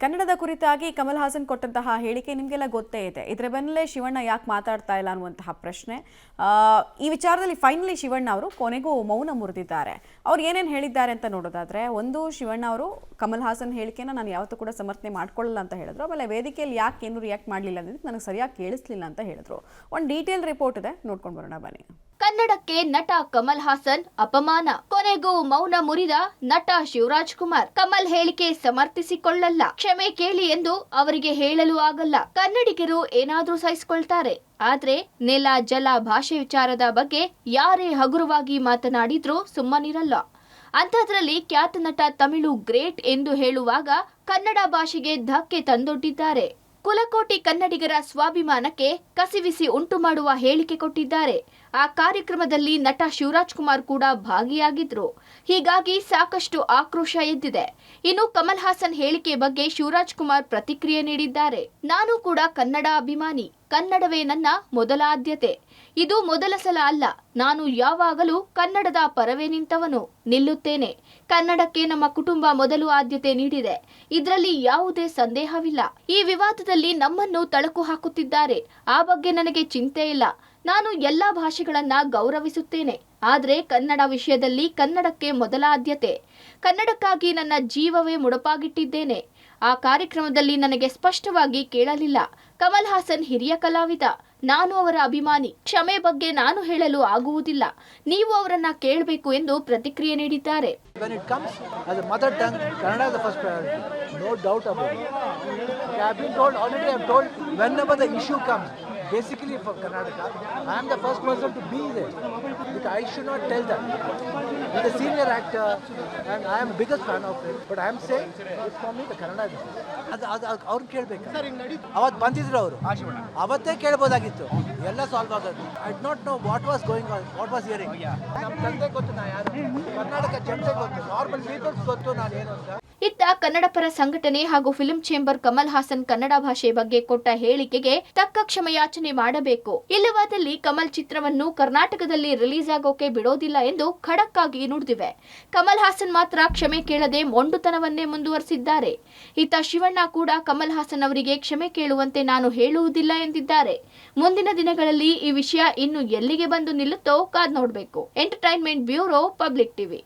ಕನ್ನಡದ ಕುರಿತಾಗಿ ಕಮಲ್ ಹಾಸನ್ ಕೊಟ್ಟಂತಹ ಹೇಳಿಕೆ ನಿಮಗೆಲ್ಲ ಗೊತ್ತೇ ಇದೆ. ಇದರ ಬೆನ್ನಲ್ಲೇ ಶಿವಣ್ಣ ಯಾಕೆ ಮಾತಾಡ್ತಾ ಇಲ್ಲ ಅನ್ನುವಂತಹ ಪ್ರಶ್ನೆ. ಈ ವಿಚಾರದಲ್ಲಿ ಫೈನಲಿ ಶಿವಣ್ಣ ಅವರು ಕೊನೆಗೂ ಮೌನ ಮುರಿದಿದ್ದಾರೆ. ಅವ್ರು ಏನೇನು ಹೇಳಿದ್ದಾರೆ ಅಂತ ನೋಡೋದಾದ್ರೆ, ಒಂದು, ಶಿವಣ್ಣ ಅವರು ಕಮಲ್ ಹಾಸನ್ ಹೇಳಿಕೆನ ನಾನು ಯಾವತ್ತೂ ಕೂಡ ಸಮರ್ಥನೆ ಮಾಡ್ಕೊಳ್ಳಲ್ಲ ಅಂತ ಹೇಳಿದ್ರು. ಆಮೇಲೆ ವೇದಿಕೆಯಲ್ಲಿ ಯಾಕೆ ಏನು ರಿಯಾಕ್ಟ್ ಮಾಡಲಿಲ್ಲ ಅಂದ್ರೆ ನನಗೆ ಸರಿಯಾಗಿ ಕೇಳಿಸ್ಲಿಲ್ಲ ಅಂತ ಹೇಳಿದ್ರು. ಒಂದು ಡೀಟೇಲ್ ರಿಪೋರ್ಟ್ ಇದೆ, ನೋಡ್ಕೊಂಡು ಬರೋಣ ಬನ್ನಿ. ಕನ್ನಡಕ್ಕೆ ನಟ ಕಮಲ್ ಹಾಸನ್ ಅಪಮಾನ, ಕೊನೆಗೂ ಮೌನ ಮುರಿದ ನಟ ಶಿವರಾಜ್ ಕುಮಾರ್. ಕಮಲ್ ಹೇಳಿಕೆ ಸಮರ್ಥಿಸಿಕೊಳ್ಳಲ್ಲ, ಕ್ಷಮೆ ಕೇಳಿ ಎಂದು ಅವರಿಗೆ ಹೇಳಲು ಆಗಲ್ಲ. ಕನ್ನಡಿಗರು ಏನಾದ್ರೂ ಸಹಿಸಿಕೊಳ್ತಾರೆ, ಆದ್ರೆ ನೆಲ ಜಲ ಭಾಷೆ ವಿಚಾರದ ಬಗ್ಗೆ ಯಾರೇ ಹಗುರವಾಗಿ ಮಾತನಾಡಿದ್ರೂ ಸುಮ್ಮನಿರಲ್ಲ. ಅಂಥದ್ರಲ್ಲಿ ಖ್ಯಾತ ನಟ ತಮಿಳು ಗ್ರೇಟ್ ಎಂದು ಹೇಳುವಾಗ ಕನ್ನಡ ಭಾಷೆಗೆ ಧಕ್ಕೆ ತಂದೊಡ್ಡಿದ್ದಾರೆ. ಕುಲಕೋಟಿ ಕನ್ನಡಿಗರ ಸ್ವಾಭಿಮಾನಕ್ಕೆ ಕಸಿವಿಸಿ ಉಂಟು ಮಾಡುವ ಹೇಳಿಕೆ ಕೊಟ್ಟಿದ್ದಾರೆ. ಆ ಕಾರ್ಯಕ್ರಮದಲ್ಲಿ ನಟ ಶಿವರಾಜ್ ಕುಮಾರ್ ಕೂಡ ಭಾಗಿಯಾಗಿದ್ರು. ಹೀಗಾಗಿ ಸಾಕಷ್ಟು ಆಕ್ರೋಶ ಎದ್ದಿದೆ. ಇನ್ನು ಕಮಲ್ ಹಾಸನ್ ಹೇಳಿಕೆ ಬಗ್ಗೆ ಶಿವರಾಜ್ ಕುಮಾರ್ ಪ್ರತಿಕ್ರಿಯೆ ನೀಡಿದ್ದಾರೆ. ನಾನು ಕೂಡ ಕನ್ನಡ ಅಭಿಮಾನಿ, ಕನ್ನಡವೇ ನನ್ನ ಮೊದಲ ಆದ್ಯತೆ. ಇದು ಮೊದಲ ಸಲ ಅಲ್ಲ, ನಾನು ಯಾವಾಗಲೂ ಕನ್ನಡದ ಪರವೇ ನಿಂತವನು, ನಿಲ್ಲುತ್ತೇನೆ. ಕನ್ನಡಕ್ಕೆ ನಮ್ಮ ಕುಟುಂಬ ಮೊದಲು ಆದ್ಯತೆ ನೀಡಿದೆ, ಇದರಲ್ಲಿ ಯಾವುದೇ ಸಂದೇಹವಿಲ್ಲ. ಈ ವಿವಾದದಲ್ಲಿ ನಮ್ಮನ್ನು ತಳಕು ಹಾಕುತ್ತಿದ್ದಾರೆ, ಆ ಬಗ್ಗೆ ನನಗೆ ಚಿಂತೆ ಇಲ್ಲ. ನಾನು ಎಲ್ಲಾ ಭಾಷೆಗಳನ್ನ ಗೌರವಿಸುತ್ತೇನೆ, ಆದ್ರೆ ಕನ್ನಡ ವಿಷಯದಲ್ಲಿ ಕನ್ನಡಕ್ಕೆ ಮೊದಲ ಆದ್ಯತೆ. ಕನ್ನಡಕ್ಕಾಗಿ ನನ್ನ ಜೀವವೇ ಮುಡುಪಾಗಿಟ್ಟಿದ್ದೇನೆ. ಆ ಕಾರ್ಯಕ್ರಮದಲ್ಲಿ ನನಗೆ ಸ್ಪಷ್ಟವಾಗಿ ಕೇಳಲಿಲ್ಲ. ಕಮಲ್ ಹಾಸನ್ ಹಿರಿಯ ಕಲಾವಿದ, ನಾನು ಅವರ ಅಭಿಮಾನಿ. ಕ್ಷಮೆ ಬಗ್ಗೆ ನಾನು ಹೇಳಲು ಆಗುವುದಿಲ್ಲ, ನೀವು ಅವರನ್ನ ಕೇಳಬೇಕು ಎಂದು ಪ್ರತಿಕ್ರಿಯೆ ನೀಡಿದ್ದಾರೆ. When it comes as a mother tongue, Kannada is the first priority. No doubt about it. I have been told, already I am told, whenever the issue comes, basically for Karnataka, I am the first person to be there. Because I should not tell that. He's a senior actor and I am the biggest fan of him. But I am saying, it's for me the Kannada is ಅದು ಅವ್ರು ಕೇಳಬೇಕು. ಅವತ್ತು ಬಂದಿದ್ರು ಅವರು, ಅವತ್ತೇ ಕೇಳ್ಬೋದಾಗಿತ್ತು, ಎಲ್ಲ solve ಆಗೋದು. I ಡ್ not know what was going on, what was hearing. ನಮ್ಮ ತಂದೆ ಗೊತ್ತು, ನಾ ಯಾರು, ಕರ್ನಾಟಕ ಜನತೆ ಗೊತ್ತು, ನಾರ್ಮಲ್ ಪೀಪಲ್ಸ್ ಗೊತ್ತು ನಾನು ಏನು ಅಂತ. ಇತ್ತ ಕನ್ನಡ ಪರ ಸಂಘಟನೆ ಹಾಗೂ ಫಿಲ್ಮ್ ಚೇಂಬರ್ ಕಮಲ್ ಹಾಸನ್ ಕನ್ನಡ ಭಾಷೆ ಬಗ್ಗೆ ಕೊಟ್ಟ ಹೇಳಿಕೆಗೆ ತಕ್ಕ ಕ್ಷಮೆಯಾಚನೆ ಮಾಡಬೇಕು, ಇಲ್ಲವಾದಲ್ಲಿ ಕಮಲ್ ಚಿತ್ರವನ್ನು ಕರ್ನಾಟಕದಲ್ಲಿ ರಿಲೀಸ್ ಆಗೋಕೆ ಬಿಡೋದಿಲ್ಲ ಎಂದು ಖಡಕ್ ಆಗಿ ನುಡಿದಿವೆ. ಕಮಲ್ ಹಾಸನ್ ಮಾತ್ರ ಕ್ಷಮೆ ಕೇಳದೆ ಮೊಂಡುತನವನ್ನೇ ಮುಂದುವರೆಸಿದ್ದಾರೆ. ಇತ್ತ ಶಿವಣ್ಣ ಕೂಡ ಕಮಲ್ ಹಾಸನ್ ಅವರಿಗೆ ಕ್ಷಮೆ ಕೇಳುವಂತೆ ನಾನು ಹೇಳುವುದಿಲ್ಲ ಎಂದಿದ್ದಾರೆ. ಮುಂದಿನ ದಿನಗಳಲ್ಲಿ ಈ ವಿಷಯ ಇನ್ನು ಎಲ್ಲಿಗೆ ಬಂದು ನಿಲ್ಲುತ್ತೋ ಕಾದ್ ನೋಡಬೇಕು. Entertainment bureau, public TV.